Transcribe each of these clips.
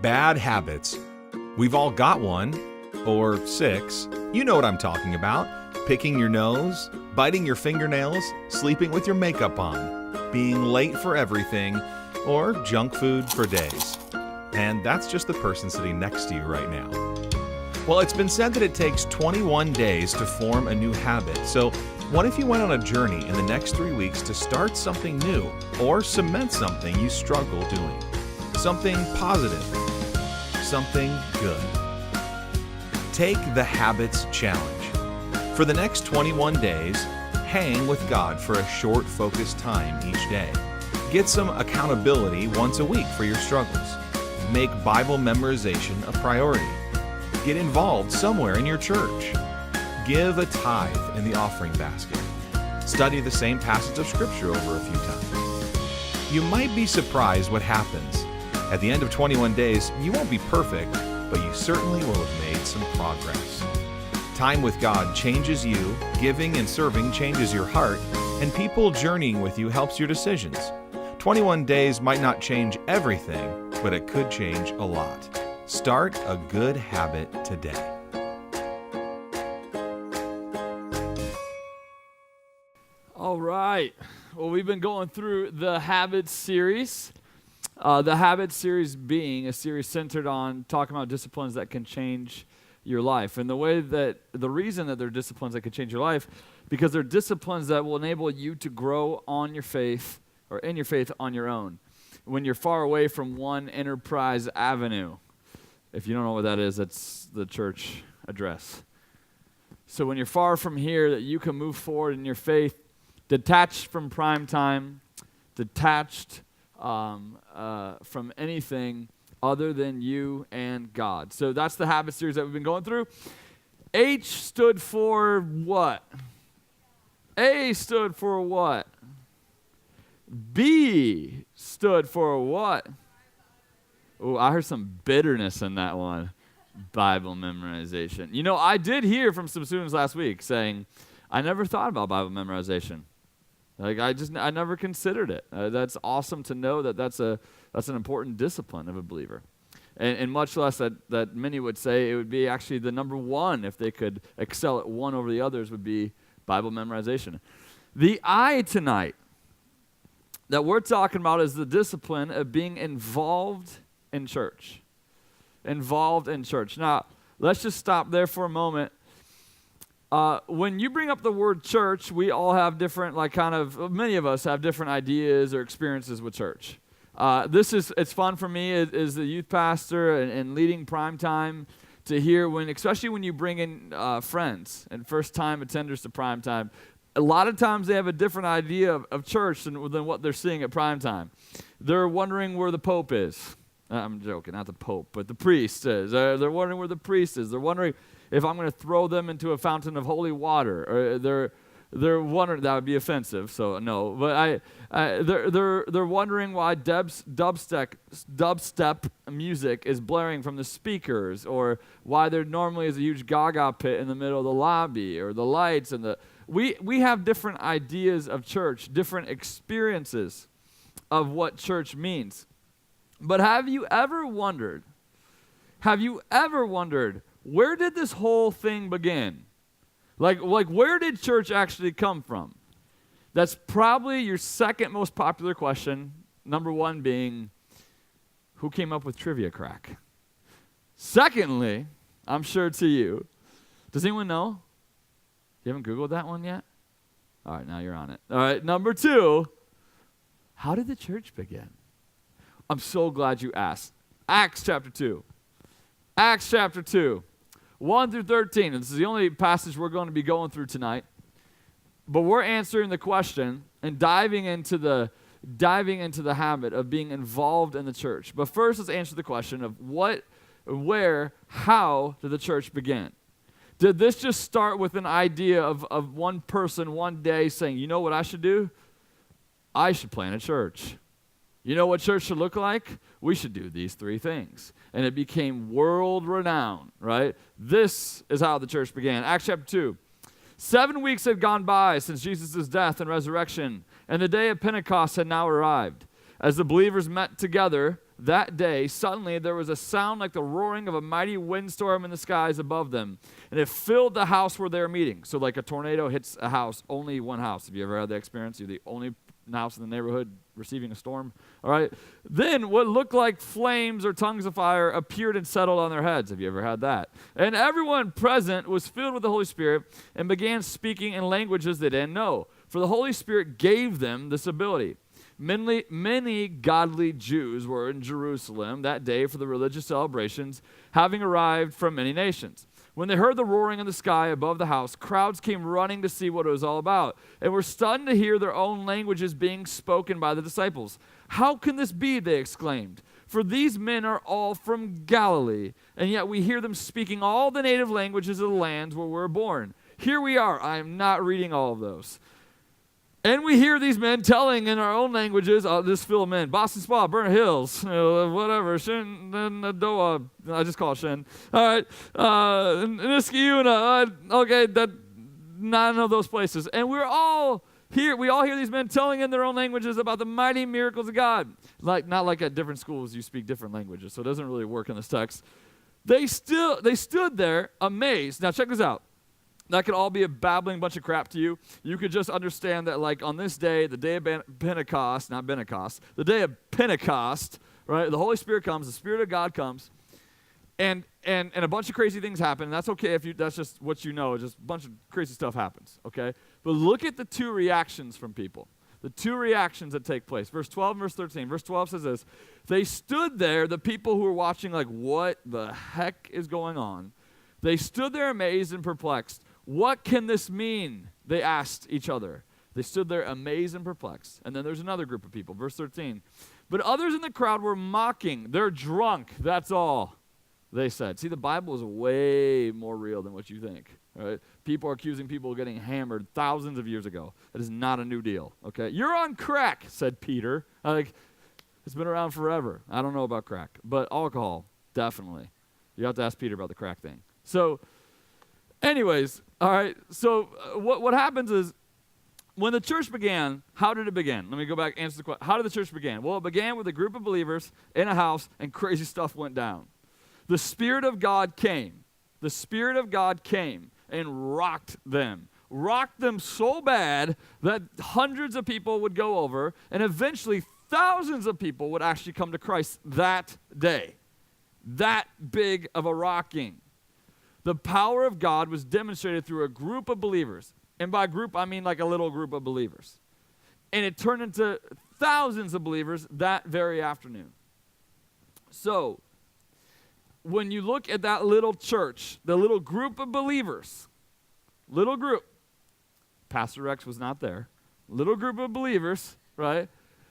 Bad habits. We've all got one, or 6. You know what I'm talking about. Picking your nose, biting your fingernails, sleeping with your makeup on, being late for everything, or junk food for days. And that's just the person sitting next to you right now. Well, it's been said that it takes 21 days to form a new habit. So what if you went on a journey in the next 3 weeks to start something new or cement something you struggle doing? Something positive, something good. Take the Habits Challenge. For the next 21 days, hang with God for a short, focused time each day. Get some accountability once a week for your struggles. Make Bible memorization a priority. Get involved somewhere in your church. Give a tithe in the offering basket. Study the same passage of Scripture over a few times. You might be surprised what happens. At the end of 21 days, you won't be perfect, but you certainly will have made some progress. Time with God changes you, giving and serving changes your heart, and people journeying with you helps your decisions. 21 days might not change everything, but it could change a lot. Start a good habit today. All right. Well, we've been going through the Habits series. The Habits series being a series centered on talking about disciplines that can change your life. And the reason that they're disciplines that can change your life, because they're disciplines that will enable you to grow on your faith or in your faith on your own. When you're far away from one Enterprise Avenue. If you don't know what that is, that's the church address. So when you're far from here, that you can move forward in your faith, detached from prime time, detached from anything other than you and God. So that's the habit series that we've been going through. H stood for what? A stood for what? B stood for what? Oh, I heard some bitterness in that one. Bible memorization. You know, I did hear from some students last week saying, I never thought about Bible memorization. Like I never considered it. That's awesome to know that that's an important discipline of a believer. And much less that many would say it would be actually the number one, if they could excel at one over the others, would be Bible memorization. The I tonight that we're talking about is the discipline of being involved in church. Involved in church. Now, let's just stop there for a moment. When you bring up the word church, we all have different, many of us have different ideas or experiences with church. It's fun for me as the youth pastor and leading prime time to hear especially when you bring in friends and first-time attenders to prime time. A lot of times they have a different idea of church than what they're seeing at prime time. They're wondering where the Pope is. I'm joking, not the Pope, but the priest is. They're wondering where the priest is. They're wondering if I'm going to throw them into a fountain of holy water. Or they're wondering, that would be offensive, so no. But they're wondering why dubstep music is blaring from the speakers, or why there normally is a huge gaga pit in the middle of the lobby, or the lights and the. We have different ideas of church, different experiences of what church means. But have you ever wondered, where did this whole thing begin? Like where did church actually come from? That's probably your second most popular question. Number one being, who came up with Trivia Crack? Secondly, I'm sure to you, does anyone know? You haven't Googled that one yet? All right, now you're on it. All right, number two, how did the church begin? I'm so glad you asked. Acts chapter 2. Acts chapter 2, 1 through 13. And this is the only passage we're going to be going through tonight. But we're answering the question and diving into the habit of being involved in the church. But first, let's answer the question of what, where, how did the church begin? Did this just start with an idea of one person one day saying, you know what I should do? I should plant a church. You know what church should look like? We should do these 3 things. And it became world renowned, right? This is how the church began. Acts chapter 2. 7 weeks had gone by since Jesus' death and resurrection, and the day of Pentecost had now arrived. As the believers met together, that day, suddenly there was a sound like the roaring of a mighty windstorm in the skies above them, and it filled the house where they were meeting. So like a tornado hits a house, only one house. Have you ever had that experience? You're the only house in the neighborhood receiving a storm. All right. Then what looked like flames or tongues of fire appeared and settled on their heads. Have you ever had that? And everyone present was filled with the Holy Spirit and began speaking in languages they didn't know, for the Holy Spirit gave them this ability. Many godly Jews were in Jerusalem that day for the religious celebrations, having arrived from many nations. When they heard the roaring in the sky above the house, crowds came running to see what it was all about, and were stunned to hear their own languages being spoken by the disciples. "How can this be?" they exclaimed. "For these men are all from Galilee, and yet we hear them speaking all the native languages of the lands where we're born. Here we are." I am not reading all of those. "And we hear these men telling in our own languages," I'll just fill them in, "Boston Spa, Burnt Hills, whatever, Shenandoah," I just call it Shen. All right, Niskayuna, okay, that none of those places. "And we all hear these men telling in their own languages about the mighty miracles of God." Not like at different schools you speak different languages, so it doesn't really work in this text. They stood there amazed. Now check this out. That could all be a babbling bunch of crap to you. You could just understand that, like, on this day, the day of Pentecost, the day of Pentecost, right? The Holy Spirit comes, the Spirit of God comes, and a bunch of crazy things happen. And that's okay if that's just what you know. Just a bunch of crazy stuff happens, okay? But look at the two reactions from people. The two reactions that take place. Verse 12 and verse 13. Verse 12 says this: "They stood there, the people who were watching, like, what the heck is going on? They stood there amazed and perplexed. 'What can this mean?' they asked each other." They stood there amazed and perplexed. And then there's another group of people. Verse 13. "But others in the crowd were mocking. 'They're drunk, that's all,' they said." See, the Bible is way more real than what you think. Right? People are accusing people of getting hammered thousands of years ago. That is not a new deal. Okay? "You're on crack," said Peter. It's been around forever. I don't know about crack, but alcohol, definitely. You have to ask Peter about the crack thing. So, anyways, all right, so what happens is, when the church began, how did it begin? Let me go back and answer the question. How did the church begin? Well, it began with a group of believers in a house, and crazy stuff went down. The Spirit of God came. The Spirit of God came and rocked them so bad that hundreds of people would go over, and eventually thousands of people would actually come to Christ that day. That big of a rocking. The power of God was demonstrated through a group of believers. And by group, I mean like a little group of believers. And it turned into thousands of believers that very afternoon. So, when you look at that little church, the little group of believers, Pastor Rex was not there, little group of believers, right?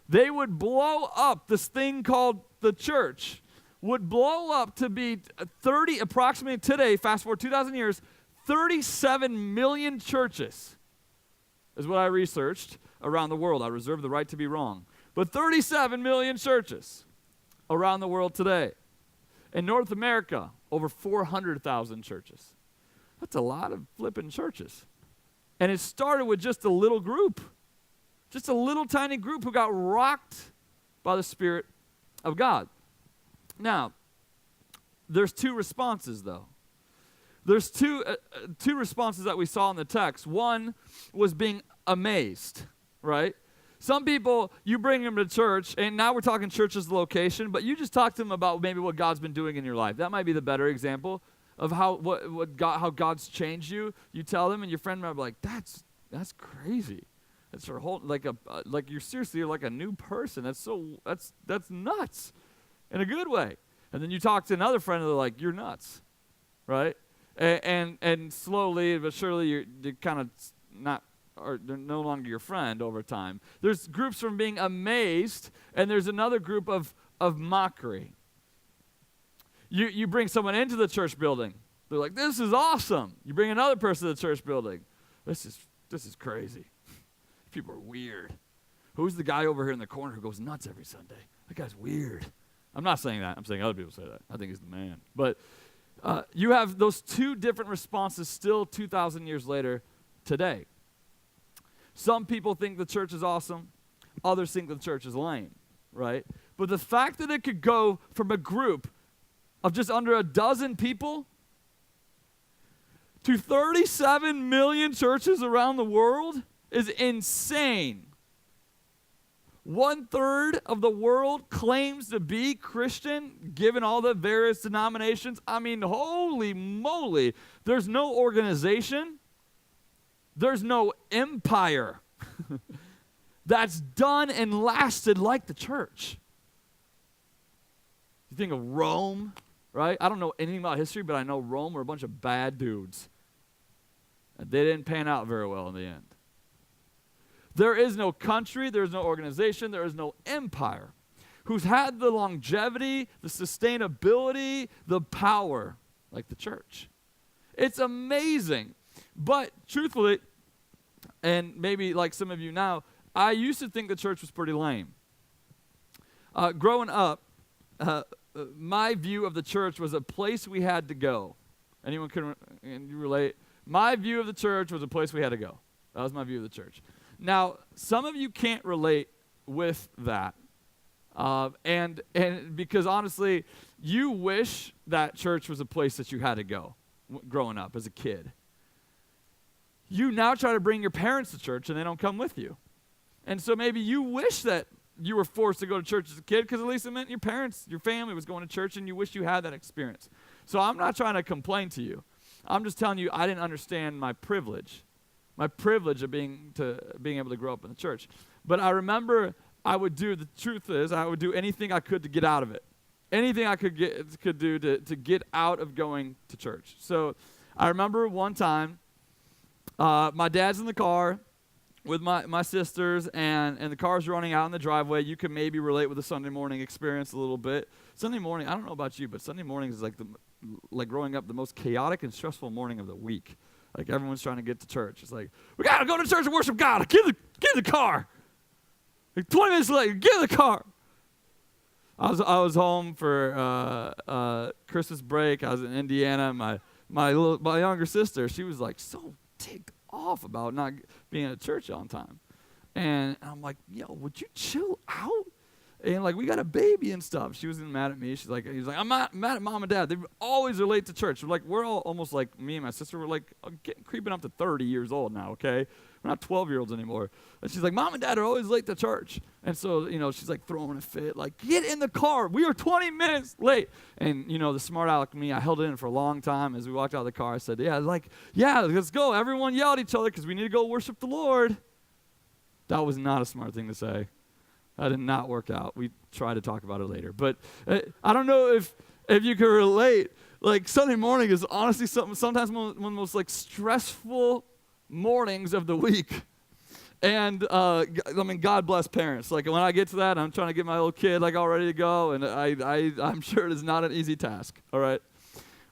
They would blow up this thing called the church, would blow up to be approximately today, fast forward 2,000 years, 37 million churches is what I researched around the world. I reserve the right to be wrong. But 37 million churches around the world today. In North America, over 400,000 churches. That's a lot of flipping churches. And it started with just a little group. Just a little tiny group who got rocked by the Spirit of God. Now, there's two responses, though. There's two responses that we saw in the text. One was being amazed, right? Some people, you bring them to church, and now we're talking church as the location, but you just talk to them about maybe what God's been doing in your life. That might be the better example of how God's changed you. You tell them, and your friend might be like, that's crazy. That's your whole, like you're seriously like a new person. That's nuts in a good way. And then you talk to another friend, and they're like, you're nuts, right? And slowly but surely you're kind of not, or they're no longer your friend over time. There's groups from being amazed, and there's another group of mockery. You bring someone into the church building. They're like, this is awesome. You bring another person to the church building. This is crazy. People are weird. Who's the guy over here in the corner who goes nuts every Sunday? That guy's weird. I'm not saying that. I'm saying other people say that. I think he's the man. But you have those two different responses still 2,000 years later today. Some people think the church is awesome. Others think the church is lame, right? But the fact that it could go from a group of just under a dozen people to 37 million churches around the world is insane. 1/3 of the world claims to be Christian, given all the various denominations. I mean, holy moly. There's no organization. There's no empire that's done and lasted like the church. You think of Rome, right? I don't know anything about history, but I know Rome were a bunch of bad dudes. And they didn't pan out very well in the end. There is no country, there is no organization, there is no empire who's had the longevity, the sustainability, the power like the church. It's amazing. But truthfully, and maybe like some of you now, I used to think the church was pretty lame. Growing up, my view of the church was a place we had to go. Anyone can you relate? My view of the church was a place we had to go. That was my view of the church. Now, some of you can't relate with that. And because honestly, you wish that church was a place that you had to go growing up as a kid. You now try to bring your parents to church and they don't come with you. And so maybe you wish that you were forced to go to church as a kid because at least it meant your parents, your family was going to church and you wish you had that experience. So I'm not trying to complain to you. I'm just telling you I didn't understand my privilege of being able to grow up in the church. But I remember the truth is I would do anything I could to get out of it. Anything I could do to get out of going to church. So I remember one time, my dad's in the car with my sisters, and the car's running out in the driveway. You can maybe relate with the Sunday morning experience a little bit. Sunday morning, I don't know about you, but Sunday morning is like growing up the most chaotic and stressful morning of the week. Like everyone's trying to get to church. It's like, we got to go to church and worship God. Get in the car. Like 20 minutes later, get in the car. I was home for Christmas break. I was in Indiana. My younger sister, she was like so ticked off about not being at church on time. And I'm like, yo, would you chill out? And like, we got a baby and stuff. She wasn't mad at me. He's like, I'm not mad at mom and dad. They always are late to church. We're all almost like me and my sister. We're like creeping up to 30 years old now, okay? We're not 12-year-olds anymore. And she's like, mom and dad are always late to church. And so, she's like throwing a fit, like, get in the car. We are 20 minutes late. And, the smart aleck me, I held it in for a long time. As we walked out of the car, I said, yeah, let's go. Everyone yell at each other because we need to go worship the Lord. That was not a smart thing to say. That did not work out. We tried to talk about it later. But I don't know if you can relate. Like Sunday morning is honestly sometimes one of the most like stressful mornings of the week. And God bless parents. Like when I get to that, I'm trying to get my little kid like all ready to go. And I'm sure it is not an easy task. All right.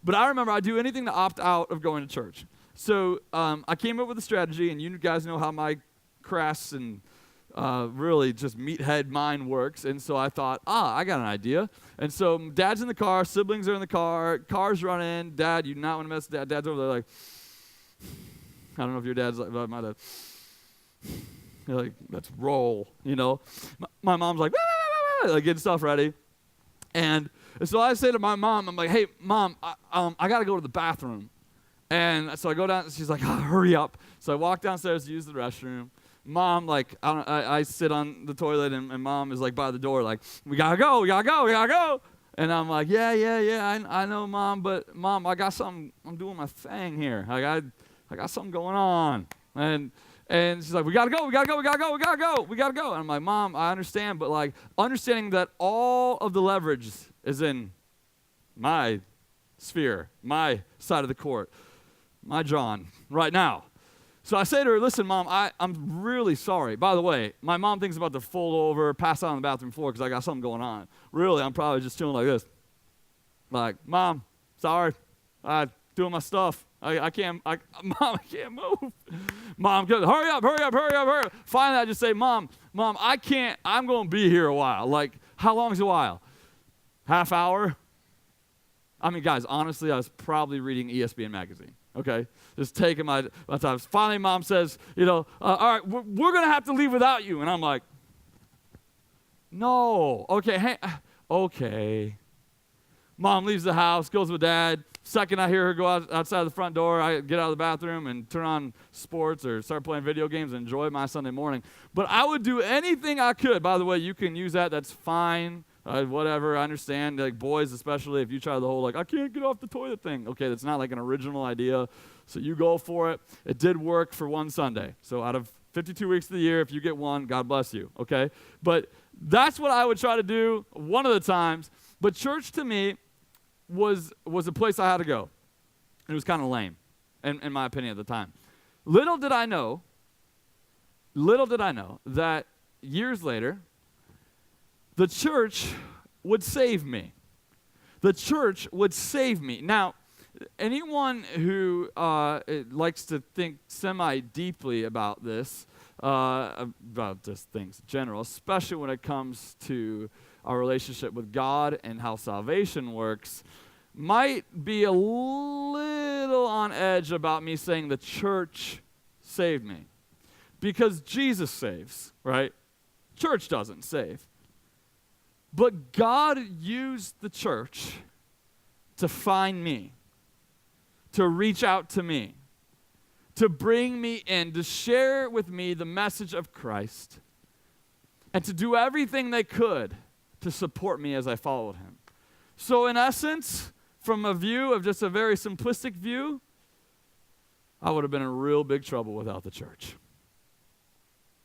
But I remember I'd do anything to opt out of going to church. So I came up with a strategy, and you guys know how my crass and really just meathead mind works. And so I thought, I got an idea. And so dad's in the car, siblings are in the car, car's running. Dad, you do not want to mess with dad. Dad's over there like, I don't know if your dad's like, my dad. You're like, let's roll, My mom's like, like getting stuff ready. And so I say to my mom, I'm like, hey, Mom, I got to go to the bathroom. And so I go down, and she's like, hurry up. So I walk downstairs to use the restroom. Mom, like, I sit on the toilet, and Mom is, like, by the door, like, we got to go. And I'm like, yeah, I know, Mom, but, Mom, I got something, I'm doing my thing here. I got something going on. And she's like, we got to go. And I'm like, Mom, I understand, but, like, understanding that all of the leverage is in my sphere, my side of the court, my John, right now. So I say to her, listen, Mom, I'm really sorry. By the way, my mom thinks about to fold over, pass out on the bathroom floor because I got something going on. Really, I'm probably just chilling like this. Like, Mom, sorry. I'm doing my stuff. Mom, I can't move. Mom, hurry up. Finally, I just say, Mom, I can't. I'm going to be here a while. Like, how long is a while? Half hour? I mean, guys, honestly, I was probably reading ESPN magazine. Okay, just taking my time. Finally, Mom says, all right, we're going to have to leave without you. And I'm like, No. Okay, hey, okay. Mom leaves the house, goes with Dad. Second I hear her go outside the front door, I get out of the bathroom and turn on sports or start playing video games and enjoy my Sunday morning. But I would do anything I could. By the way, you can use that. That's fine. Whatever, I understand. Like boys especially, if you try the whole like, I can't get off the toilet thing. Okay, that's not like an original idea. So you go for it. It did work for one Sunday. So out of 52 weeks of the year, if you get one, God bless you. Okay? But that's what I would try to do one of the times. But church to me was a place I had to go. It was kind of lame, in my opinion at the time. Little did I know that years later, the church would save me. The church would save me. Now, anyone who likes to think semi-deeply about this, about just things in general, especially when it comes to our relationship with God and how salvation works, might be a little on edge about me saying the church saved me. Because Jesus saves, right? Church doesn't save. But God used the church to find me, to reach out to me, to bring me in, to share with me the message of Christ, and to do everything they could to support me as I followed him. So in essence, from a view of just a very simplistic view, I would have been in real big trouble without the church.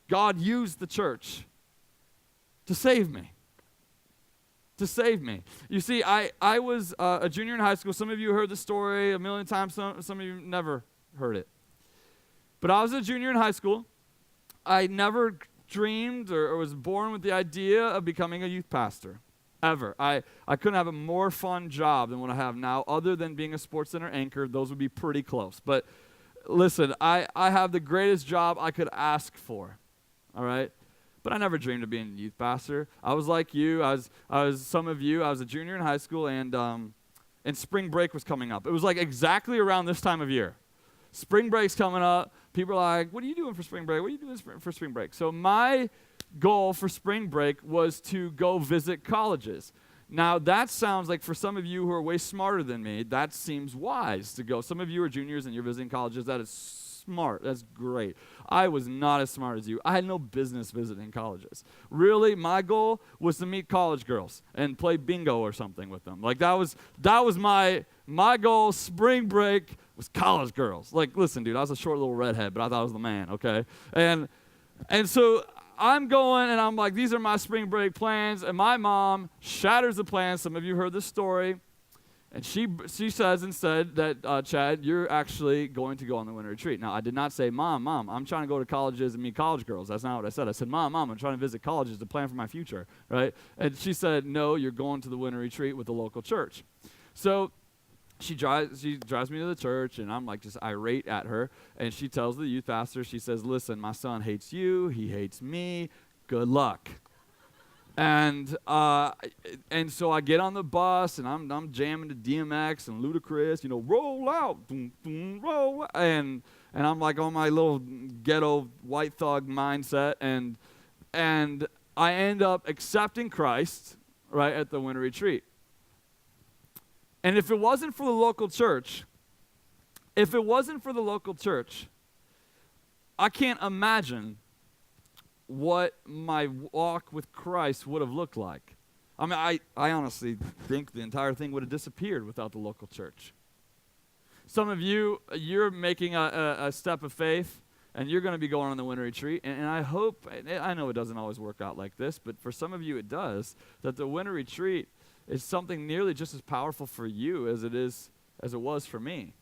God used the church to save me. To save me. You see, I was a junior in high school. Some of you heard the story a million times. Some of you never heard it. But I was a junior in high school. I never dreamed or was born with the idea of becoming a youth pastor, ever. I couldn't have a more fun job than what I have now, other than being a Sports Center anchor. Those would be pretty close. But listen, I have the greatest job I could ask for, all right? But I never dreamed of being a youth pastor. I was like you. I was some of you. I was a junior in high school, and spring break was coming up. It was like exactly around this time of year. Spring break's coming up. People are like, what are you doing for spring break? What are you doing for spring break? So my goal for spring break was to go visit colleges. Now, that sounds like for some of you who are way smarter than me, that seems wise to go. Some of you are juniors and you're visiting colleges. That is smart. That's great. I was not as smart as you. I had no business visiting colleges. Really, my goal was to meet college girls and play bingo or something with them. Like that was my goal. Spring break was college girls. Like, listen, dude, I was a short little redhead, but I thought I was the man, okay? And so I'm going, and I'm like, these are my spring break plans, and my mom shatters the plans. Some of you heard this story. And she says instead that, Chad, you're actually going to go on the winter retreat. Now, I did not say, Mom, I'm trying to go to colleges and meet college girls. That's not what I said. I said, Mom, I'm trying to visit colleges to plan for my future, right? And she said, no, you're going to the winter retreat with the local church. So she drives me to the church, and I'm like just irate at her. And she tells the youth pastor, she says, listen, my son hates you. He hates me. Good luck. And so I get on the bus, and I'm jamming to DMX and Ludacris, roll out, boom, boom, roll out. And I'm like on my little ghetto white thug mindset, and I end up accepting Christ right at the winter retreat. And if it wasn't for the local church, I can't imagine what my walk with Christ would have looked like. I mean, I honestly think the entire thing would have disappeared without the local church. Some of you, you're making a step of faith, and you're going to be going on the winter retreat, and I hope, I know it doesn't always work out like this, but for some of you it does, that the winter retreat is something nearly just as powerful for you as it was for me.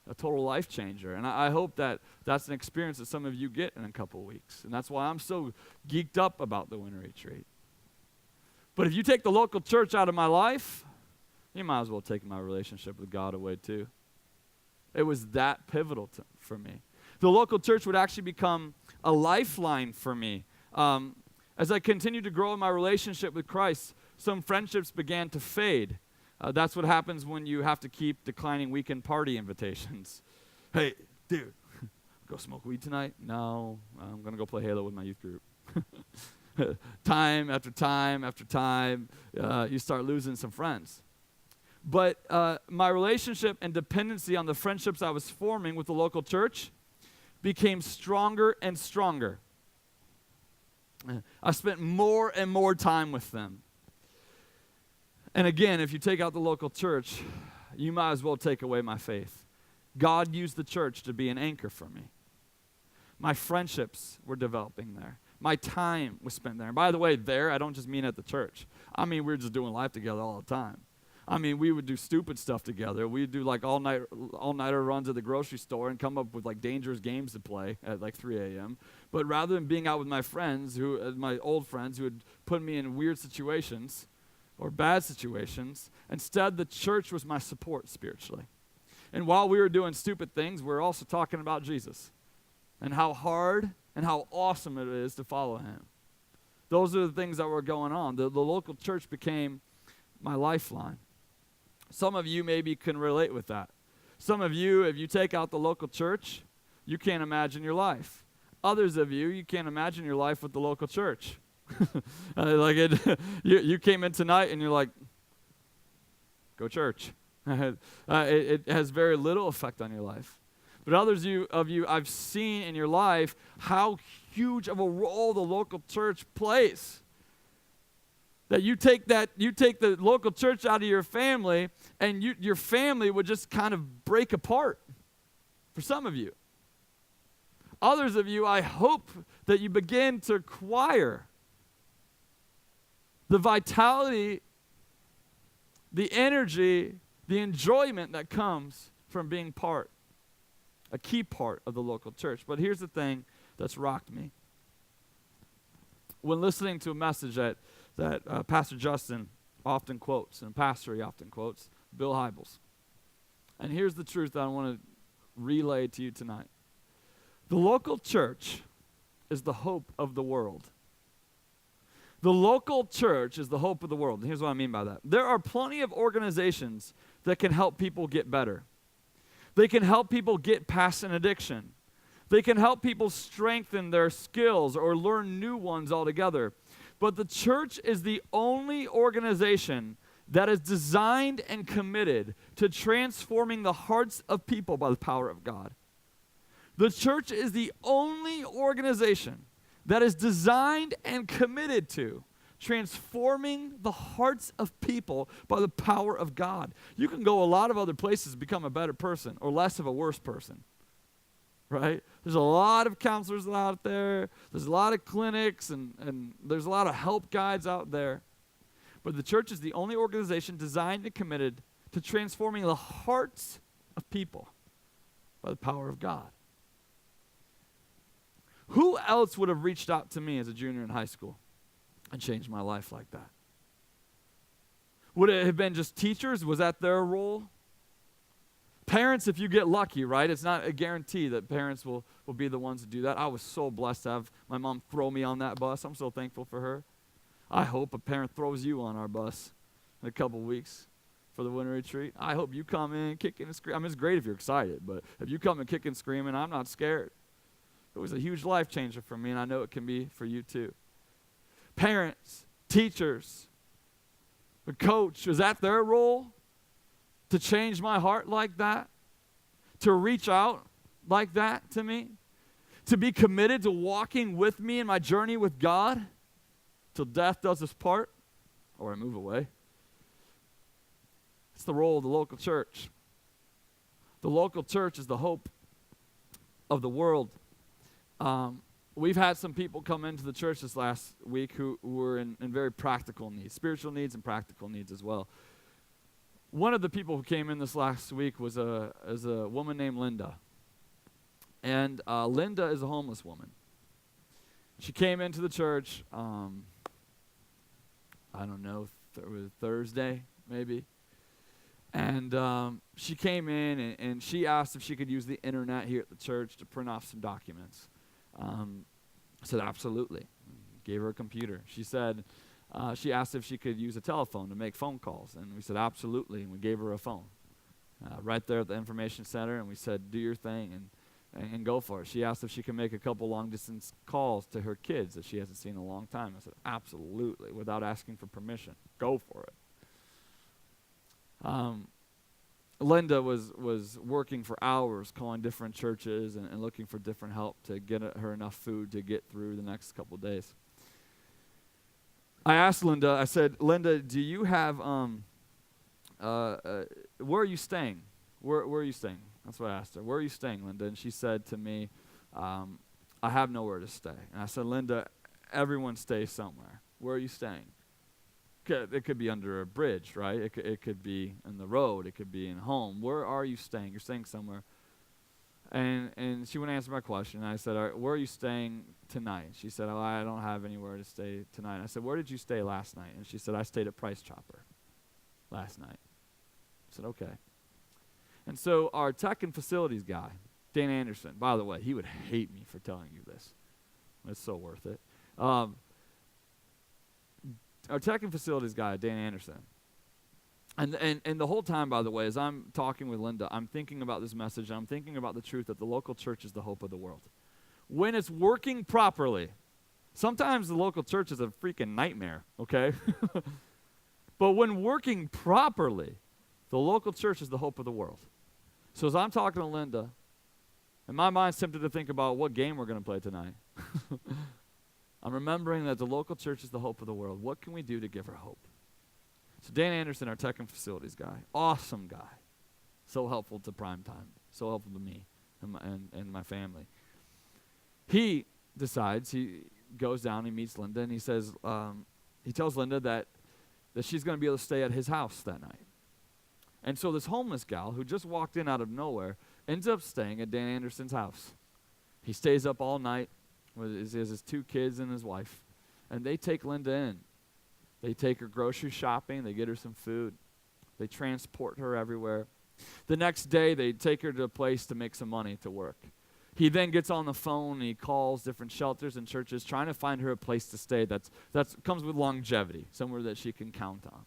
A total life changer. And I hope that that's an experience that some of you get in a couple weeks. And that's why I'm so geeked up about the winter retreat. But if you take the local church out of my life, you might as well take my relationship with God away too. It was that pivotal for me. The local church would actually become a lifeline for me. As I continued to grow in my relationship with Christ, some friendships began to fade. That's what happens when you have to keep declining weekend party invitations. Hey, dude, go smoke weed tonight? No, I'm going to go play Halo with my youth group. time after time after time, you start losing some friends. But my relationship and dependency on the friendships I was forming with the local church became stronger and stronger. I spent more and more time with them. And again, if you take out the local church, you might as well take away my faith. God used the church to be an anchor for me. My friendships were developing there. My time was spent there. And by the way, there, I don't just mean at the church. I mean, we were just doing life together all the time. I mean, we would do stupid stuff together. We'd do like all-nighter runs at the grocery store and come up with like dangerous games to play at like 3 a.m. But rather than being out with my friends, my old friends who had put me in weird situations or bad situations, instead the church was my support spiritually. And while we were doing stupid things, we were also talking about Jesus and how hard and how awesome it is to follow him. Those are the things that were going on. The local church became my lifeline. Some of you maybe can relate with that. Some of you, if you take out the local church, you can't imagine your life. Others of you, you can't imagine your life with the local church. You came in tonight and you're like, go church. It has very little effect on your life. But others of you, I've seen in your life how huge of a role the local church plays. That you take the local church out of your family, and your family would just kind of break apart. For some of you. Others of you, I hope that you begin to acquire the vitality, the energy, the enjoyment that comes from being a key part of the local church. But here's the thing that's rocked me. When listening to a message that Pastor Justin often quotes, and pastor he often quotes, Bill Hybels. And here's the truth that I want to relay to you tonight. The local church is the hope of the world. The local church is the hope of the world. And here's what I mean by that. There are plenty of organizations that can help people get better. They can help people get past an addiction. They can help people strengthen their skills or learn new ones altogether. But the church is the only organization that is designed and committed to transforming the hearts of people by the power of God. The church is the only organization that is designed and committed to transforming the hearts of people by the power of God. You can go a lot of other places to become a better person or less of a worse person. Right? There's a lot of counselors out there. There's a lot of clinics and there's a lot of help guides out there. But the church is the only organization designed and committed to transforming the hearts of people by the power of God. Who else would have reached out to me as a junior in high school and changed my life like that? Would it have been just teachers? Was that their role? Parents, if you get lucky, right? It's not a guarantee that parents will be the ones to do that. I was so blessed to have my mom throw me on that bus. I'm so thankful for her. I hope a parent throws you on our bus in a couple weeks for the winter retreat. I hope you come in kicking and screaming. I mean, it's great if you're excited, but if you come in kicking and screaming, I'm not scared. It was a huge life changer for me, and I know it can be for you too. Parents, teachers, the coach, is that their role? To change my heart like that? To reach out like that to me? To be committed to walking with me in my journey with God till death does us part? Or I move away. It's the role of the local church. The local church is the hope of the world. We've had some people come into the church this last week who were in very practical needs, spiritual needs and practical needs as well. One of the people who came in this last week was a woman named Linda. And Linda is a homeless woman. She came into the church, I don't know, Thursday maybe. And she came in and she asked if she could use the internet here at the church to print off some documents. I said, absolutely. Gave her a computer. She said, she asked if she could use a telephone to make phone calls. And we said, absolutely. And we gave her a phone right there at the information center. And we said, do your thing. and go for it. She asked if she could make a couple long-distance calls to her kids that she hasn't seen in a long time. I said, absolutely, without asking for permission. Go for it. Linda was working for hours, calling different churches and looking for different help to get her enough food to get through the next couple of days. I asked Linda, I said, Linda, do you have, where are you staying? Where are you staying? That's what I asked her. Where are you staying, Linda? And she said to me, I have nowhere to stay. And I said, Linda, everyone stays somewhere. Where are you staying? It could be under a bridge, right? It could be in the road. It could be in home. Where are you staying? You're staying somewhere. And she wouldn't answer my question. I said, all right, where are you staying tonight? She said, oh, I don't have anywhere to stay tonight. I said, where did you stay last night? And she said, I stayed at Price Chopper last night. I said, okay. And so our tech and facilities guy, Dan Anderson, by the way, he would hate me for telling you this. It's so worth it. Our tech and facilities guy, Dan Anderson. And the whole time, by the way, as I'm talking with Linda, I'm thinking about this message. I'm thinking about the truth that the local church is the hope of the world. When it's working properly, sometimes the local church is a freaking nightmare, okay? But when working properly, the local church is the hope of the world. So as I'm talking to Linda, and my mind's tempted to think about what game we're going to play tonight, I'm remembering that the local church is the hope of the world. What can we do to give her hope? So Dan Anderson, our tech and facilities guy, awesome guy, so helpful to Primetime, so helpful to me and my family. He decides, he goes down, he meets Linda, and he says, he tells Linda that she's going to be able to stay at his house that night. And so this homeless gal who just walked in out of nowhere ends up staying at Dan Anderson's house. He stays up all night with his 2 kids and his wife, and they take Linda in. They take her grocery shopping. They get her some food. They transport her everywhere. The next day, they take her to a place to make some money to work. He then gets on the phone and he calls different shelters and churches trying to find her a place to stay that's comes with longevity, somewhere that she can count on.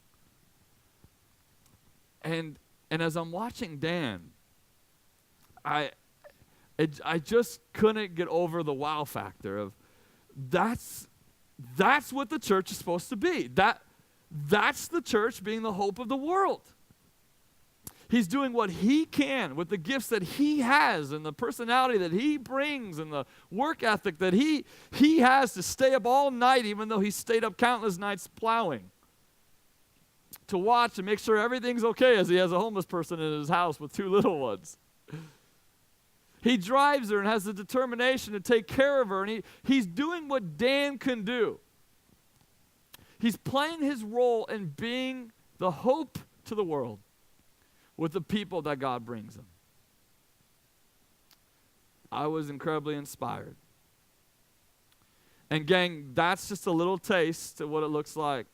And as I'm watching Dan, I just couldn't get over the wow factor of that's what the church is supposed to be. That's the church being the hope of the world. He's doing what he can with the gifts that he has and the personality that he brings and the work ethic that he has to stay up all night, even though he stayed up countless nights plowing, to watch and make sure everything's okay as he has a homeless person in his house with 2 little ones. He drives her and has the determination to take care of her, and he's doing what Dan can do. He's playing his role in being the hope to the world with the people that God brings him. I was incredibly inspired. And gang, that's just a little taste of what it looks like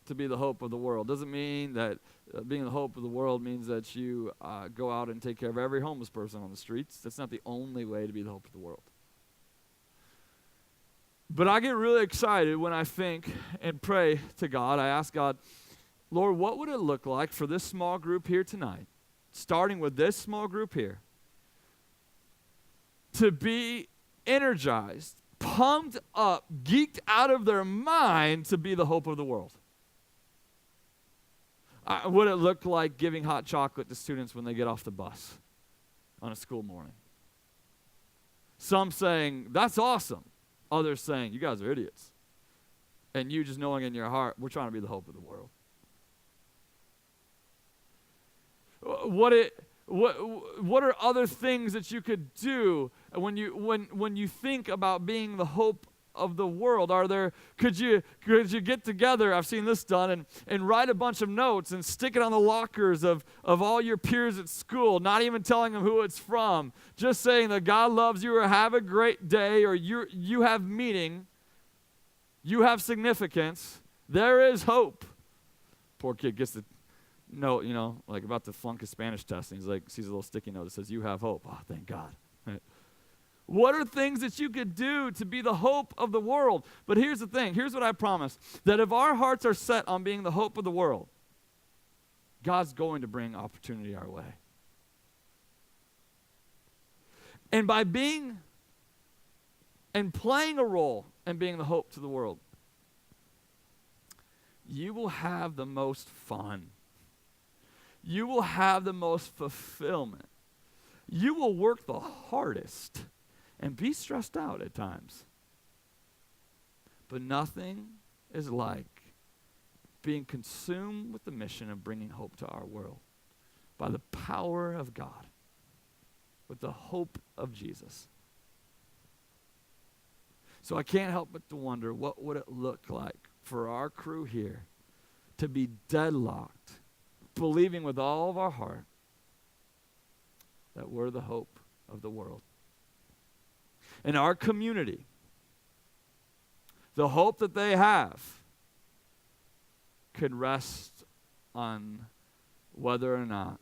to be the hope of the world. Doesn't mean that being the hope of the world means that you go out and take care of every homeless person on the streets. That's not the only way to be the hope of the world. But I get really excited when I think and pray to God. I ask God, Lord, what would it look like for this small group here tonight, starting with this small group here, to be energized, pumped up, geeked out of their mind to be the hope of the world? Would it look like giving hot chocolate to students when they get off the bus on a school morning? Some saying, that's awesome. Others saying, you guys are idiots. And you just knowing in your heart, we're trying to be the hope of the world. What are other things that you could do when you think about being the hope of the world? Could you get together, I've seen this done, and write a bunch of notes and stick it on the lockers of all your peers at school, not even telling them who it's from, just saying that God loves you, or have a great day, or you have meaning, you have significance, there is hope. Poor kid gets the note, like about to flunk his Spanish test, and he's like, sees a little sticky note that says, you have hope. Oh, thank God. Right? What are things that you could do to be the hope of the world? But here's the thing. Here's what I promise. That if our hearts are set on being the hope of the world, God's going to bring opportunity our way. And by being and playing a role and being the hope to the world, you will have the most fun. You will have the most fulfillment. You will work the hardest and be stressed out at times. But nothing is like being consumed with the mission of bringing hope to our world by the power of God, with the hope of Jesus. So I can't help but to wonder, what would it look like for our crew here to be deadlocked, believing with all of our heart that we're the hope of the world. In our community, the hope that they have could rest on whether or not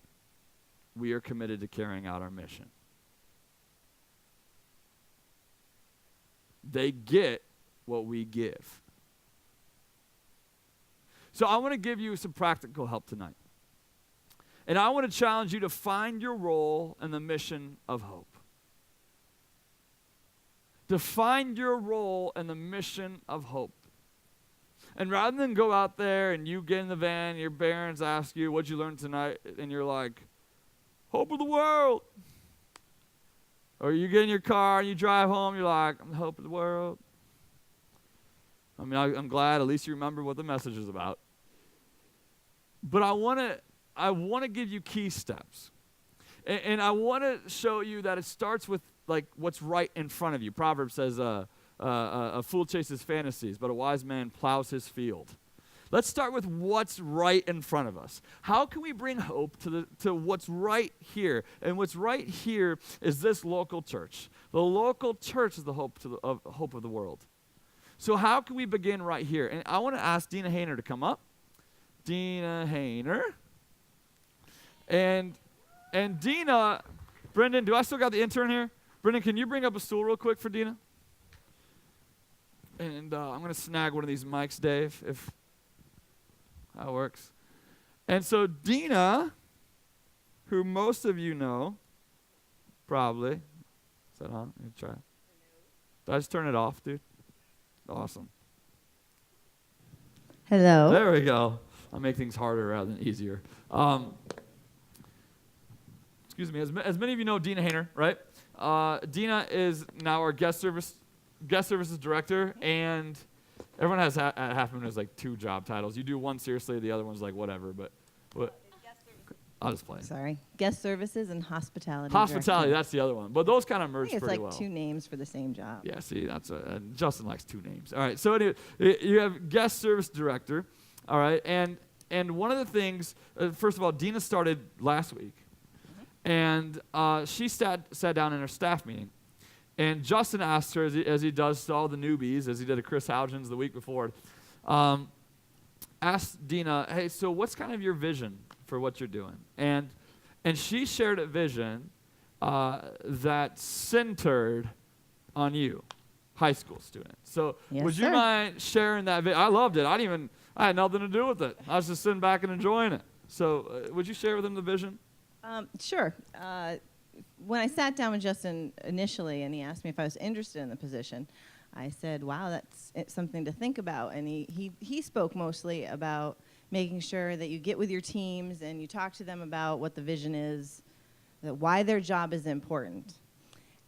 we are committed to carrying out our mission. They get what we give. So I want to give you some practical help tonight. And I want to challenge you to find your role in the mission of hope. To find your role in the mission of hope. And rather than go out there and you get in the van, and your parents ask you, what'd you learn tonight? And you're like, hope of the world. Or you get in your car and you drive home, you're like, I'm the hope of the world. I mean, I'm glad at least you remember what the message is about. But I want to give you key steps. And I want to show you that it starts with like what's right in front of you. Proverbs says, a fool chases fantasies, but a wise man plows his field. Let's start with what's right in front of us. How can we bring hope to what's right here? And what's right here is this local church. The local church is the hope of the world. So how can we begin right here? And I want to ask Dina Hayner to come up. Dina Hayner. And Dina, Brendan, do I still got the intern here? Brendan, can you bring up a stool real quick for Dina? And I'm going to snag one of these mics, Dave, if that works. And so Dina, who most of you know, probably. Is that on? Let me try. Did I just turn it off, dude? Awesome. Hello. There we go. I'll make things harder rather than easier. Excuse me. As many of you know Dina Hayner, right? Dina is now our guest services director, and everyone has at Half Moon has like 2 job titles. You do one seriously, the other one's like whatever. But what? I'll just play. Sorry. Guest services and hospitality. Hospitality, director. that's the other one. But those kind of merge I think pretty it's like well. 2 names for the same job. Yeah, see, that's Justin likes 2 names. All right, so anyway, you have guest service director, all right, and one of the things, first of all, Dina started last week, and she sat down in her staff meeting, and Justin asked her, as he does to all the newbies, as he did to Chris Hougens the week before, asked Dina, hey, so what's kind of your vision for what you're doing? And she shared a vision that centered on you, high school student. So Yes, would you sir. mind sharing that vision? I loved it. I had nothing to do with it. I was just sitting back and enjoying it. So would you share with them the vision? Sure. When I sat down with Justin initially and he asked me if I was interested in the position, I said, wow, it's something to think about. And he spoke mostly about making sure that you get with your teams and you talk to them about what the vision is, that why their job is important.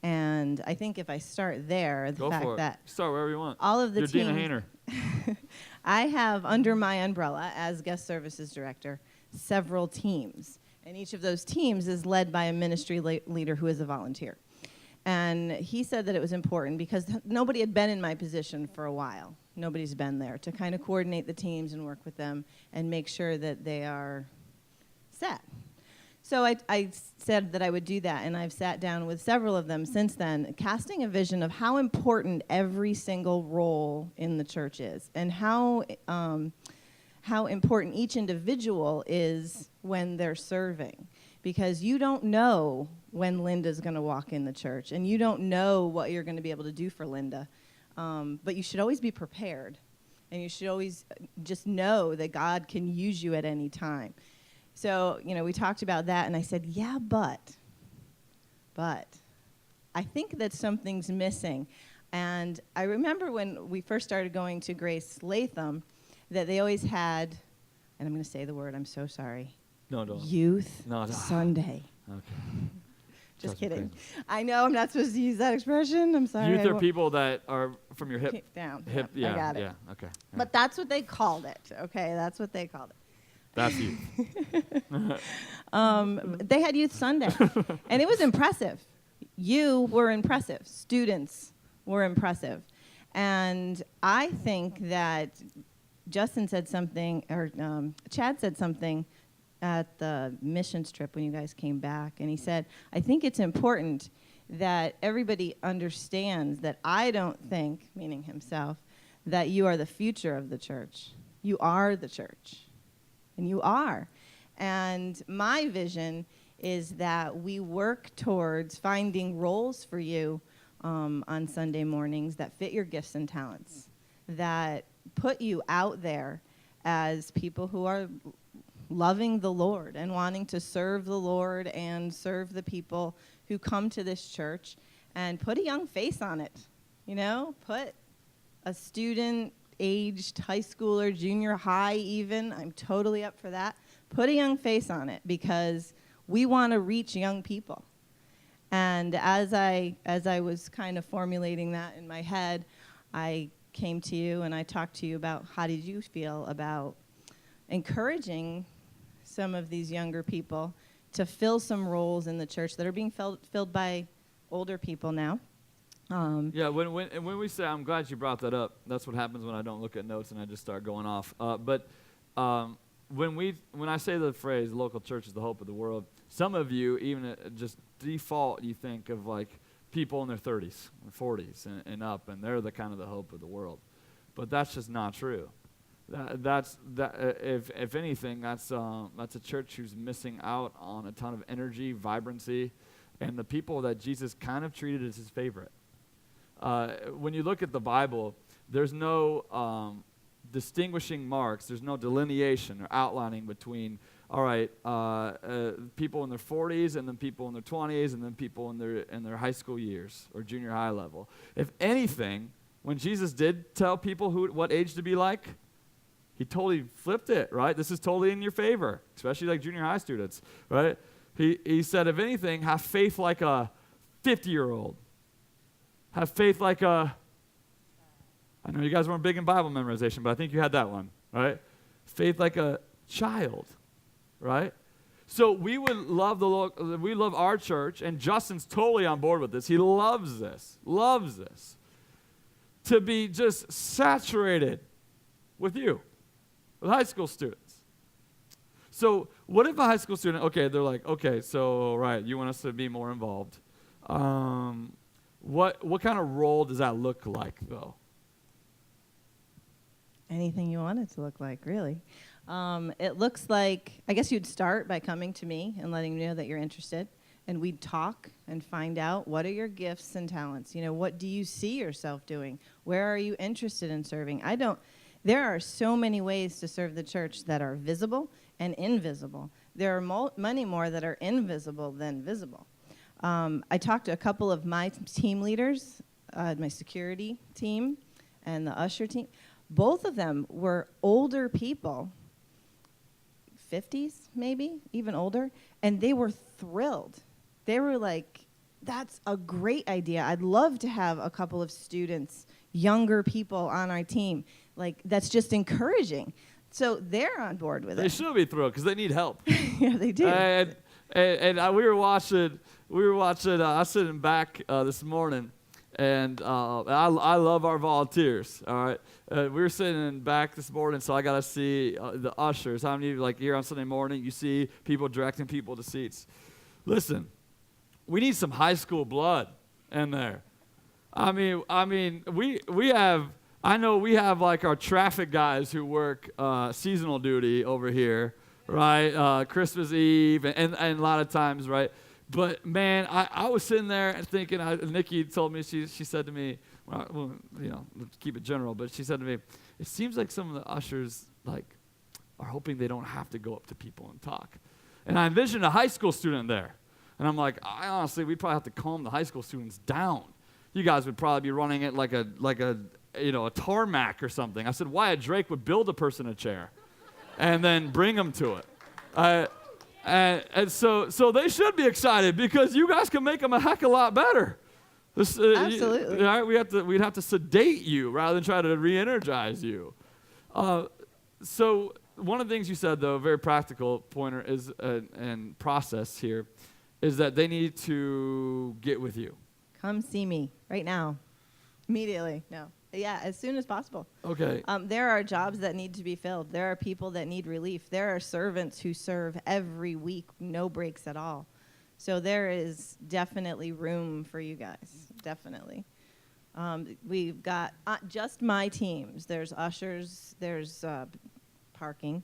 And I think if I start there, the Go fact for it. that Start wherever you want. all of the You're teams, Dina Hayner. I have under my umbrella as guest services director several teams. And each of those teams is led by a ministry leader who is a volunteer. And he said that it was important because nobody had been in my position for a while. Nobody's been there to kind of coordinate the teams and work with them and make sure that they are set. So I said that I would do that, and I've sat down with several of them since then, casting a vision of how important every single role in the church is and how important each individual is when they're serving. Because you don't know when Linda's going to walk in the church, and you don't know what you're going to be able to do for Linda. But you should always be prepared, and you should always just know that God can use you at any time. So, we talked about that, and I said, yeah, but I think that something's missing. And I remember when we first started going to Grace Latham, that they always had, and I'm going to say the word, I'm so sorry, No, don't. Youth No, no. Sunday. Okay. Just Drives me kidding. crazy. I know I'm not supposed to use that expression. I'm sorry. Youth I are won't- people that are from your hip. Keep down. Hip. Yeah, Yeah. I got it. Yeah. Okay. Yeah. But that's what they called it. Okay, that's what they called it. That's you. They had Youth Sunday, and it was impressive. You were impressive. Students were impressive. And I think that Justin said something, or Chad said something at the missions trip when you guys came back, and he said, I think it's important that everybody understands that I don't think, meaning himself, that you are the future of the church. You are the church. And you are. And my vision is that we work towards finding roles for you on Sunday mornings that fit your gifts and talents, that put you out there as people who are loving the Lord and wanting to serve the Lord and serve the people who come to this church, and put a young face on it. You know, put a student aged high schooler, junior high even. I'm totally up for that. Put a young face on it, because we want to reach young people. And as I was kind of formulating that in my head, I came to you and I talked to you about how did you feel about encouraging some of these younger people to fill some roles in the church that are being filled by older people now. Yeah, when we say, I'm glad you brought that up. That's what happens when I don't look at notes and I just start going off. But when I say the phrase "local church is the hope of the world," some of you even just default, you think of like people in their 30s and 40s and up, and they're the kind of the hope of the world. But that's just not true. If anything, that's a church who's missing out on a ton of energy, vibrancy, and the people that Jesus kind of treated as his favorite. When you look at the Bible, there's no distinguishing marks. There's no delineation or outlining between, all right, people in their 40s and then people in their 20s and then people in their high school years or junior high level. If anything, when Jesus did tell people what age to be like, he totally flipped it, right? This is totally in your favor, especially like junior high students, right? He said, if anything, have faith like a 50-year-old. Have faith like I know you guys weren't big in Bible memorization, but I think you had that one, right? Faith like a child, right? So we love our church, and Justin's totally on board with this. He loves this, to be just saturated with you, with high school students. So what if a high school student, okay, they're like, okay, so, right, you want us to be more involved. What kind of role does that look like, though? Anything you want it to look like, really. It looks like, I guess you'd start by coming to me and letting me know that you're interested, and we'd talk and find out what are your gifts and talents. You know, what do you see yourself doing? Where are you interested in serving? There are so many ways to serve the church that are visible and invisible. There are many more that are invisible than visible. I talked to a couple of my team leaders, my security team and the usher team. Both of them were older people, 50s maybe, even older, and they were thrilled. They were like, that's a great idea. I'd love to have a couple of students, younger people on our team. Like, that's just encouraging. So they're on board with it. They should be thrilled because they need help. Yeah, they do. And we were watching. I was sitting back this morning, and I love our volunteers. All right, we were sitting back this morning, so I got to see the ushers. How many of you, like, here on Sunday morning, you see people directing people to seats? Listen, we need some high school blood in there. I mean, we have. I know we have like our traffic guys who work seasonal duty over here, right? Christmas Eve and a lot of times, right? But man, I was sitting there and thinking. Nikki told me she said to me, well, you know, let's keep it general, but she said to me, it seems like some of the ushers like are hoping they don't have to go up to people and talk. And I envisioned a high school student there. And I'm like, honestly, we'd probably have to calm the high school students down. You guys would probably be running it like a a tarmac or something. I said, Wyatt Drake would build a person a chair and then bring them to it. And so they should be excited because you guys can make them a heck of a lot better. Absolutely. We'd have to sedate you rather than try to re-energize you. So one of the things you said, though, very practical pointer is and process here, is that they need to get with you. Come see me right now, immediately. No, yeah, as soon as possible. Okay. There are jobs that need to be filled. There are people that need relief. There are servants who serve every week, no breaks at all. So there is definitely room for you guys, definitely. We've got just my teams. There's ushers, there's parking,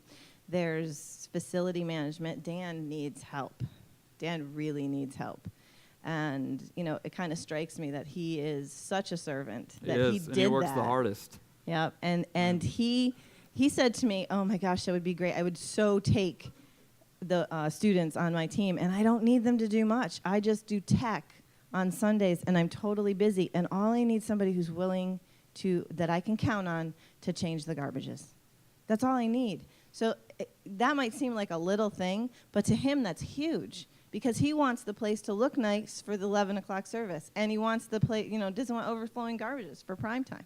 there's facility management. Dan needs help. Dan really needs help. And, it kind of strikes me that he is such a servant that he did that. And he works the hardest. Yep. And he said to me, oh my gosh, that would be great. I would so take the students on my team, and I don't need them to do much. I just do tech on Sundays, and I'm totally busy. And all I need somebody who's willing that I can count on to change the garbages. That's all I need. So that might seem like a little thing, but to him that's huge. Because he wants the place to look nice for the 11 o'clock service. And he wants the place, doesn't want overflowing garbages for prime time.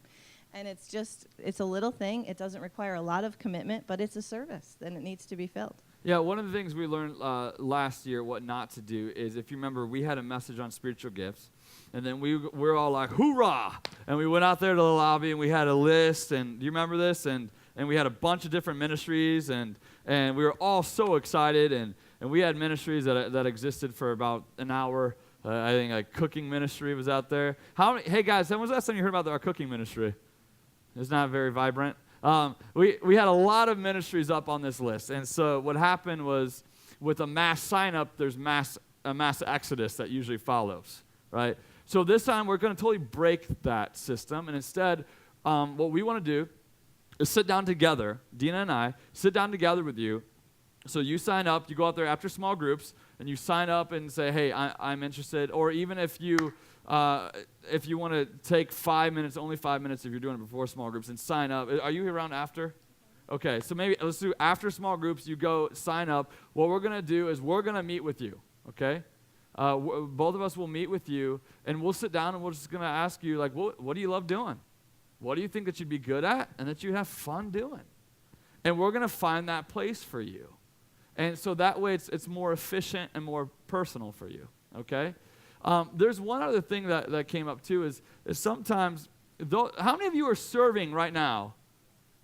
And it's a little thing. It doesn't require a lot of commitment, but it's a service, and it needs to be filled. Yeah, one of the things we learned last year, what not to do, is if you remember, we had a message on spiritual gifts. And then we're all like, hoorah! And we went out there to the lobby, and we had a list. And do you remember this? And we had a bunch of different ministries, and we were all so excited. And we had ministries that existed for about an hour. I think a cooking ministry was out there. Hey guys, when was the last time you heard about our cooking ministry? It's not very vibrant. We had a lot of ministries up on this list. And so what happened was with a mass sign-up, there's a mass exodus that usually follows, right? So this time we're going to totally break that system. And instead, what we want to do is sit down together, Dina and I, sit down together with you. So you sign up, you go out there after small groups, and you sign up and say, hey, I'm interested. Or even if you want to take 5 minutes, only 5 minutes if you're doing it before small groups, and sign up. Are you around after? Okay, so maybe let's do after small groups, you go sign up. What we're going to do is we're going to meet with you, okay? Both of us will meet with you, and we'll sit down, and we're just going to ask you, like, what do you love doing? What do you think that you'd be good at and that you'd have fun doing? And we're going to find that place for you. And so that way it's more efficient and more personal for you, okay? There's one other thing that came up too is sometimes, how many of you are serving right now?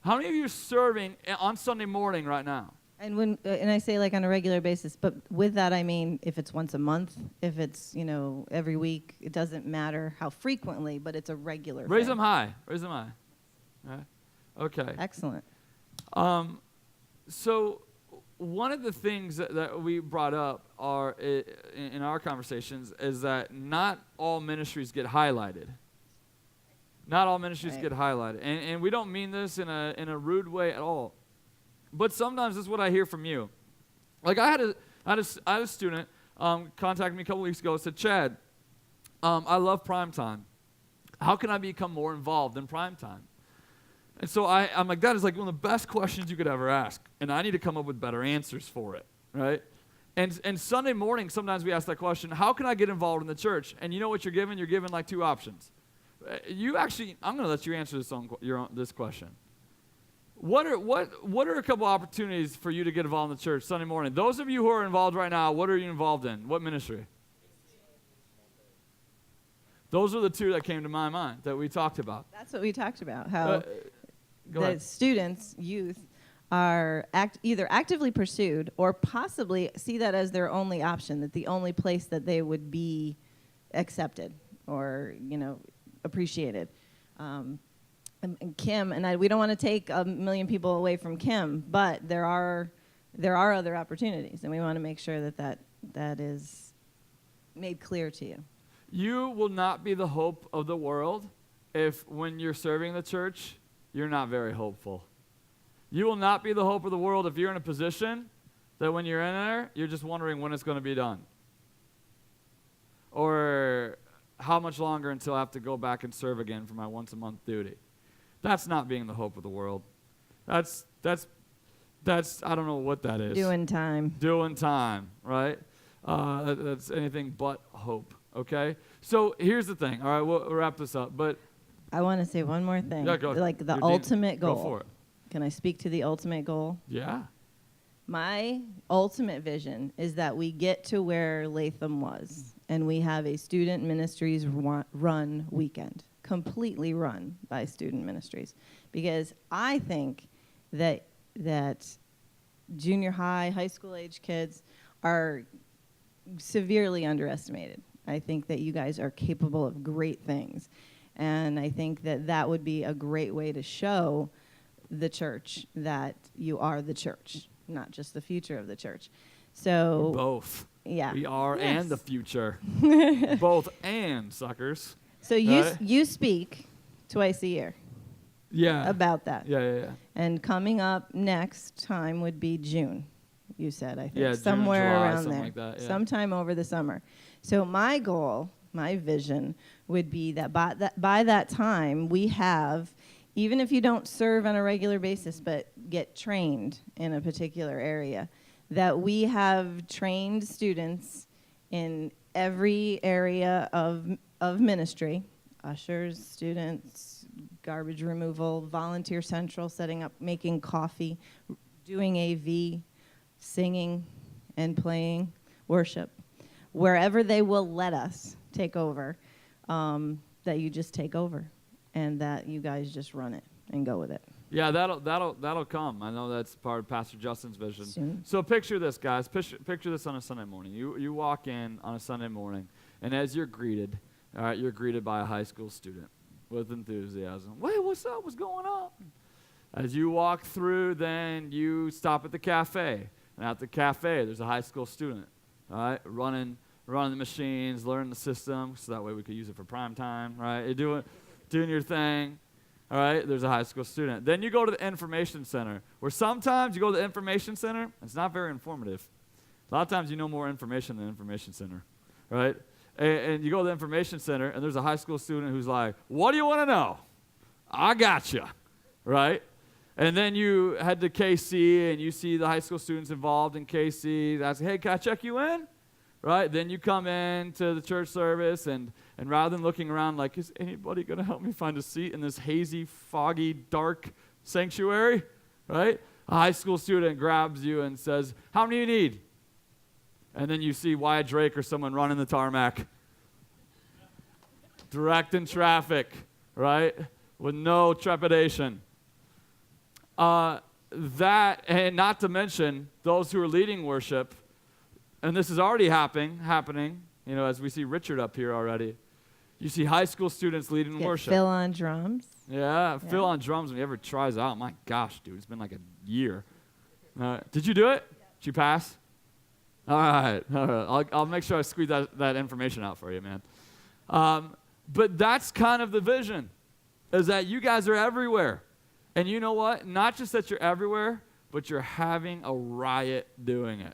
How many of you are serving on Sunday morning right now? And I say like on a regular basis, but with that I mean if it's once a month, if it's every week, it doesn't matter how frequently, but it's a regular Raise thing. them high. Raise them high. All right. Okay. Excellent. So one of the things that we brought up in our conversations is that not all ministries get highlighted. Not all ministries get highlighted. And we don't mean this in a rude way at all. But sometimes this is what I hear from you. Like I had a student contact me a couple weeks ago and said, Chad, I love primetime. How can I become more involved in primetime? And so I'm like, that is like one of the best questions you could ever ask. And I need to come up with better answers for it, right? And Sunday morning, sometimes we ask that question, how can I get involved in the church? And you know what you're given? You're given like two options. I'm going to let you answer this question. What are a couple opportunities for you to get involved in the church Sunday morning? Those of you who are involved right now, what are you involved in? What ministry? Those are the two that came to my mind that we talked about. That's what we talked about, how Go ahead. Students, youth, are either actively pursued or possibly see that as their only option, that the only place that they would be accepted or, appreciated. And Kim and I, we don't want to take a million people away from Kim, but there are other opportunities, and we want to make sure that is made clear to you. You will not be the hope of the world if when you're serving the church, you're not very hopeful. You will not be the hope of the world if you're in a position that when you're in there, you're just wondering when it's going to be done. Or how much longer until I have to go back and serve again for my once-a-month duty? That's not being the hope of the world. That's I don't know what that is. Doing time. Doing time, right? That's anything but hope, okay? So here's the thing. All right, we'll wrap this up. But I want to say one more thing. Yeah, go. Like the You're ultimate goal. Go for it. Can I speak to the ultimate goal? Yeah. My ultimate vision is that we get to where Latham was, and we have a student ministries run weekend, completely run by student ministries, because I think that junior high school age kids are severely underestimated. I think that you guys are capable of great things, and I think that that would be a great way to show the church that you are the church, not just the future of the church. So Both. yeah, We are Yes. and the future. Both and, suckers. So you Right. you speak twice a year Yeah. about that. Yeah. And coming up next time would be June, you said, I think. Yeah, June, somewhere July, around something there. like that, yeah. Sometime over the summer. So my goal, my vision would be that by that time we have, even if you don't serve on a regular basis but get trained in a particular area, that we have trained students in every area of ministry, ushers, students, garbage removal, volunteer central, setting up, making coffee, doing AV, singing and playing, worship, wherever they will let us take over, that you just take over and that you guys just run it and go with it. Yeah, that'll come. I know that's part of Pastor Justin's vision. Soon. So picture this, guys. Picture this on a Sunday morning. You walk in on a Sunday morning, and as you're greeted, all right, you're greeted by a high school student with enthusiasm. Wait, what's up? What's going on? As you walk through, then you stop at the cafe, and at the cafe, there's a high school student, all right, running the machines, learning the system, so that way we could use it for prime time, right? You're doing your thing. All right, there's a high school student. Then you go to the information center, where sometimes you go to the information center, it's not very informative. A lot of times you know more information than the information center, right? And you go to the information center, and there's a high school student who's like, what do you want to know? I got you, right? And then you head to KC, and you see the high school students involved in KC. That's, hey, can I check you in? Right? Then you come in to the church service, and rather than looking around like, is anybody going to help me find a seat in this hazy, foggy, dark sanctuary? Right? A high school student grabs you and says, how many do you need? And then you see Wyatt Drake or someone running the tarmac, directing traffic, right? With no trepidation. That, and not to mention those who are leading worship, and this is already happening, you know, as we see Richard up here already. You see high school students leading Get worship. Phil on drums. Yeah, Phil on drums when he ever tries out. My gosh, dude, it's been like a year. Did you do it? Did you pass? All right. I'll make sure I squeeze that information out for you, man. But that's kind of the vision, is that you guys are everywhere. And you know what? Not just that you're everywhere, but you're having a riot doing it.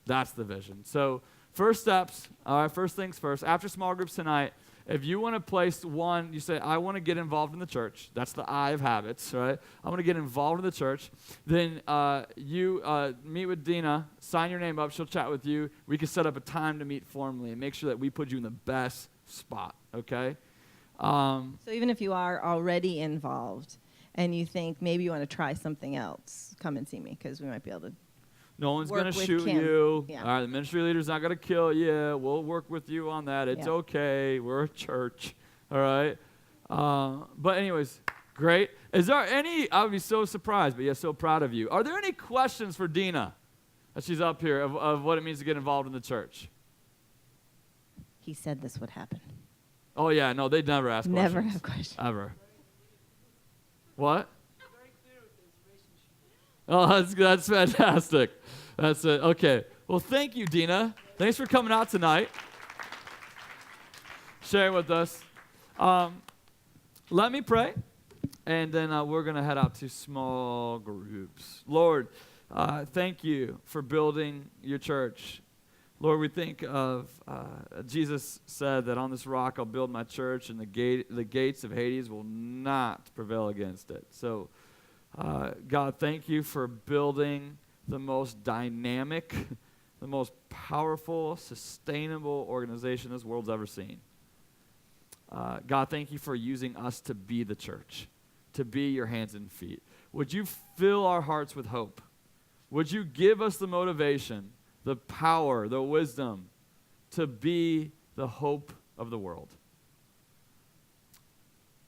That's the vision. So first steps, all right, first things first. After small groups tonight, if you want to place one, you say, I want to get involved in the church. That's the I of habits, right? I want to get involved in the church. Then you meet with Dina, sign your name up. She'll chat with you. We can set up a time to meet formally and make sure that we put you in the best spot, okay? So even if you are already involved and you think maybe you want to try something else, come and see me because we might be able to. No one's Work going to with shoot Kim. you. Yeah. All right, the ministry leader's not going to kill you. We'll work with you on that. It's Yeah. okay. We're a church. All right? But anyways, great. Is there any, I would be so surprised, but yeah, so proud of you. Are there any questions for Dina as she's up here of what it means to get involved in the church? He said this would happen. Oh, yeah, no, they'd never ask questions. Never have questions. Ever. What? Oh, that's fantastic. That's it. Okay. Well, thank you, Dina. Thanks for coming out tonight, sharing with us. Let me pray, and then we're going to head out to small groups. Lord, thank you for building your church. Lord, we think of Jesus said that on this rock I'll build my church, and the gates of Hades will not prevail against it. So, God, thank you for building the most dynamic, the most powerful, sustainable organization this world's ever seen. God, thank you for using us to be the church, to be your hands and feet. Would you fill our hearts with hope? Would you give us the motivation, the power, the wisdom to be the hope of the world?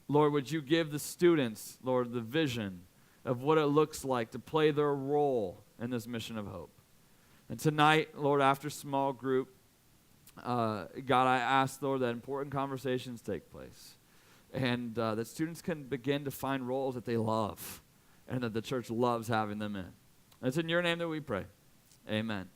Lord, would you give the students, Lord, the vision of what it looks like to play their role in this mission of hope? And tonight, Lord, after small group, God, I ask, Lord, that important conversations take place and that students can begin to find roles that they love and that the church loves having them in. It's in your name that we pray. Amen.